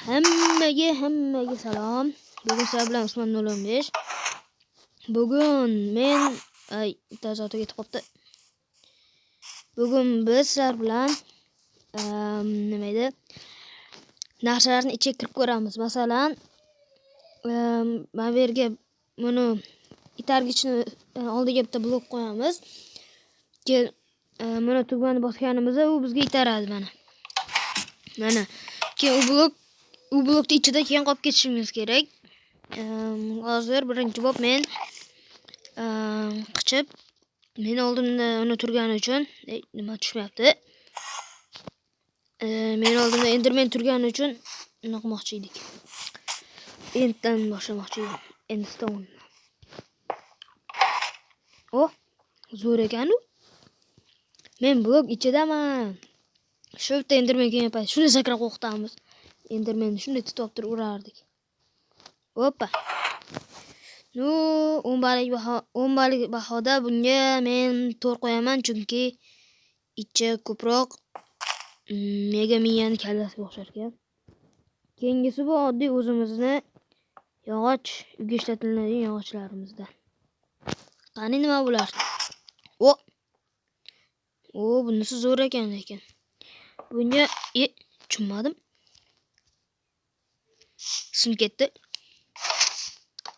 Hammaga salom. Bugun sizlar bilan Usmon 015. Bugun men internet ketib qopti. Bugun biz sizlar bilan nima edi? Narsalarni ichiga kirib ko'ramiz. Masalan, mana bu yerga buni itargichni oldiga bitta blok qo'yamiz. Keyin mana tugmani bosganimizda u bizga itaradi mana. Mana. Keyin u blokning ichida keyin qolib ketishimiz kerak. Hozir birinchi bo'lib men qichib men oldimda uni turgani uchun nima tushmayapti. Men oldimda Enderman turgani uchun nima qilmoqchi edik. Enddan boshlamoqchi edim. Endstone. Zo'r ekan-ku. Men blok ichidaman. Shu yerda Enderman kelgan payt shuni sakrab qo'rqitamiz. Endermanni shunday tutib turib urardik. Hoppa. 10 balik bahoda bunga men 4 qo'yaman, chunki ichi ko'proq mega miyani kallasiga o'xshar ekan. Keyingisi bu oddiy o'zimizni yog'och, uyga ishlatiladigan yog'ochlarimizdan. Qani nima bular? Bunisi zo'r ekan lekin. Bunga tushunmadim. Sim ketdi.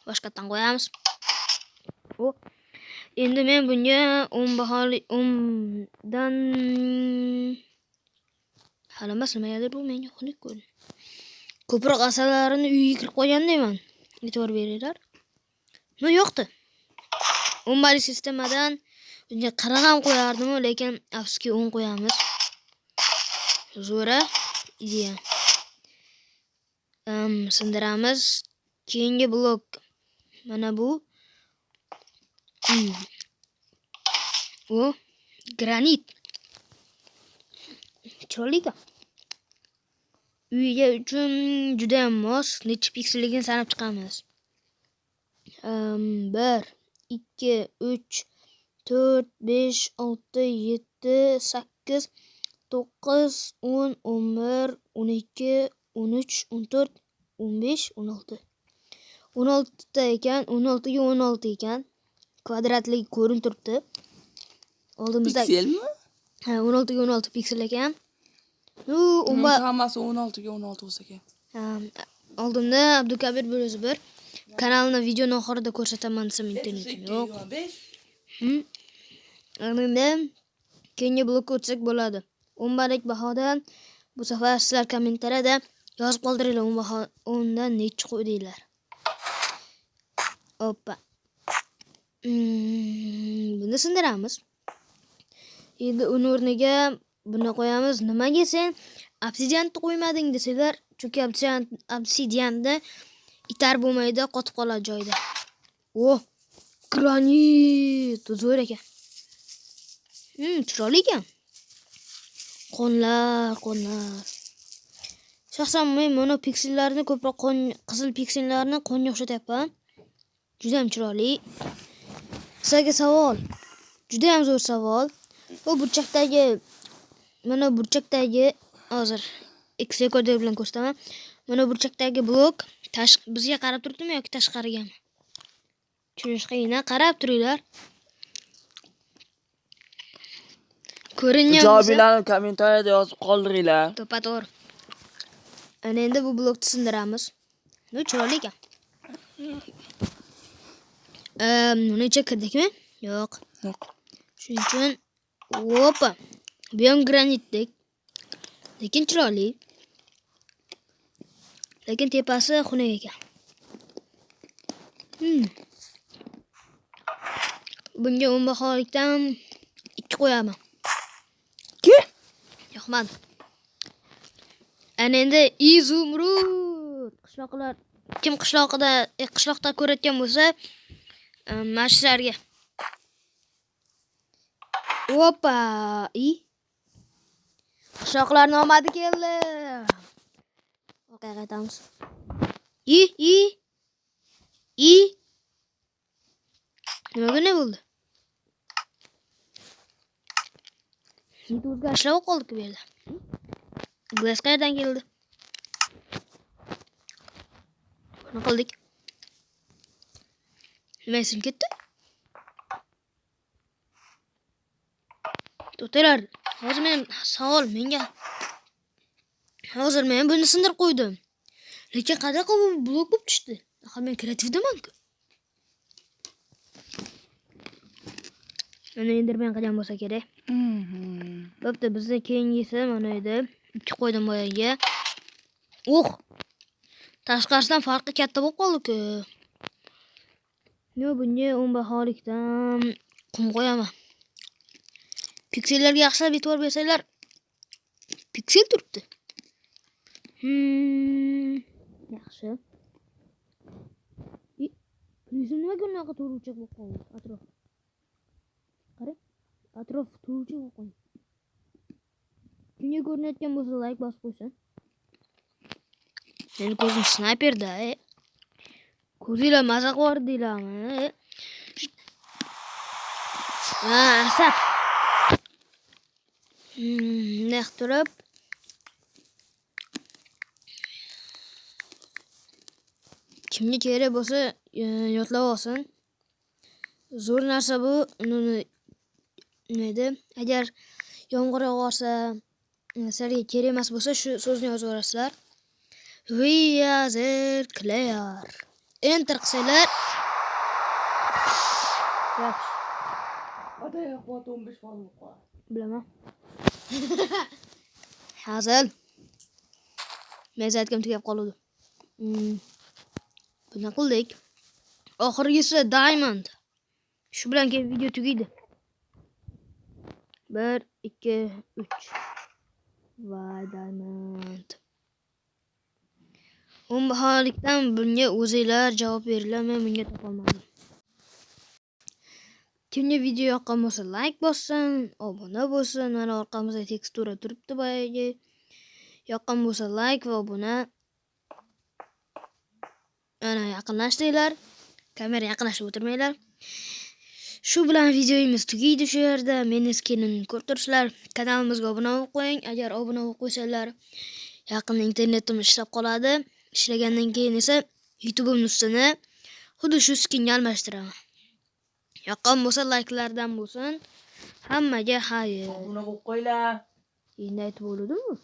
Boshqatdan qo'yamiz. Endi men bunga 10 baholi 10 dan halamas nimadir bu menga xunuk ko'rindi. Ko'proq asalarini uyga kirib qo'ygandayman. E'tibor beringlar. Yo'qdi. 10 balik sistemadan bunga 40 ham qo'yardim, lekin afsuski 10 qo'yamiz. Zo'ra ideya. Sindiramiz. Keyingi blok mana bu. Granit. Chiroyli. Uyga uchun juda ham mos. Necha pikselligini sanab chiqamiz. 1 2 3 4 5 6 7 8 9 10 11 12 13 14 15 16 16 ta ekan, 16 ga 16 ekan. Kvadratlik ko'rinib turibdi. Oldimizda pikselmi? 16 ga 16 piksel ekan. Hammasi 16 ga 16 bo'lsa kerak. Oldimda Abdukabir 101 kanalini videoning oxirida ko'rsataman desam internetim yo'q. Endi keyingi blokka o'tsak bo'ladi. 10 balik bahodan bu safar sizlar kommentariyada yozib qoldiringlar 10 dan necha qo'ydinglar. Hoppa. Buni sindiramiz. Endi uni o'rniga buni qo'yamiz. Nimaga sen obsidianni qo'ymading desanglar, chunki obsidianni itar bo'lmaydi, qotib qoladi joyida. Granit zo'r ekan. Chiroyli ekan. Qonlar. Shaxsan men mana piksellarni ko'proq qizil piksellarni qonga o'xshatyapman. Juda ham chiroyli. Sizga savol. Juda ham zo'r savol. Bu burchakdagi hozir X ko'rdik bilan ko'rsataman. Mana burchakdagi blok bizga qarab turibdimi yoki tashqarigami? Tushunish qiyin, qarab turinglar. Ko'ringan Javoblarni kommentariyada yozib qoldiringlar. To'g'ri. Ana endi bu blokni sindiramiz. Chiroyli ekan. Buni ichiga kirdikmi? Yo'q. Shuning uchun hoppa. Bu ham granitdek. Lekin chiroyli. Lekin tepasi xunuk ekan. Bunga 10 baholikdan 2 qo'yaman. Yo'qmadi. Ana endi izumrud. Kim qishloqda ko'rayotgan bo'lsa, mashlarga. Hoppa. Qishloqlarning omadi keldi. Voqea qaytamiz. Nima bo'ldi? O'zgarishlar qoldi bu yerda. Glass qayerdan keldi? Nima qildik? Nima esim ketdi? To'xtanglar. Hozir men savol menga. Hozir men buni sindirib qo'ydim. Lekin qanaqa bu blok bo'lib tushdi? Axir men kreativdaman-ku. Mana enderman qilgan bo'lsa kerak. Bo'pti, bizning keyingisi mana edi. 2 qo'ydim boyaga. Tashqarisidan farqi katta bo'lib qoldi-ku. Bunga 10 baholikdan qum qo'yaman. Piksellarga yaxshilab e'tibor bersanglar, piksel turibdi. Yaxshi. Prizm nimaga unaqa turuvchiq bo'lib qoldi? Atrof. Qarang. Atrof turuvchiq bo'lib qoldi. Kimga ko'rinayotgan bo'lsa like bosib qo'ysin. Meni ko'zim snayperda. Ko'zinglar maza qildinglarmi? Asab. Naq turib. Kimga kerak bo'lsa yodlab olsin. Zo'r narsa bu. Nima edi? Agar yomg'ir yog'arsa, sizlarga kerak emas bo'lsa, shu so'zni yozib yuborasizlar. We are the clear. Enter qilsanglar. Yaxshi. Atay quvvat 15 bo'lib qoldi. Bilaman. Hazil. Men aytgan tugab qoldi. Buni qildik. Oxirgisi diamond. Shu bilan keyin video tugaydi. 1 2 3. Voy diamond. 10 baholikdan bunga o'zinglar javob beringlar, men bunga topolmadim. Kimga video yoqqan bo'lsa like bossin, obuna bo'lsin. Mana orqamizda tekstura turibdi boyagi. Yoqqan bo'lsa like va obuna. Ana yaqinlashdinglar. Kamera yaqinlashib o'tirmanglar. Shu bilan videomiz tugaydi shu yerda. Meni skinimni ko'rib turibsizlar. Kanalimizga obuna bo'lib qo'ying. Agar obuna bo'lib qo'ysanglar, yaqinda internetim ishlab qoladi. Ishlagandan keyin esa YouTube'imning ustini xuddi shu skinga almashtiraman. Yoqqan bo'lsa like'lardan bo'lsin. Hammaga xayr. Obuna bo'lib qo'yinglar. Endi aytib bo'ldim-mi?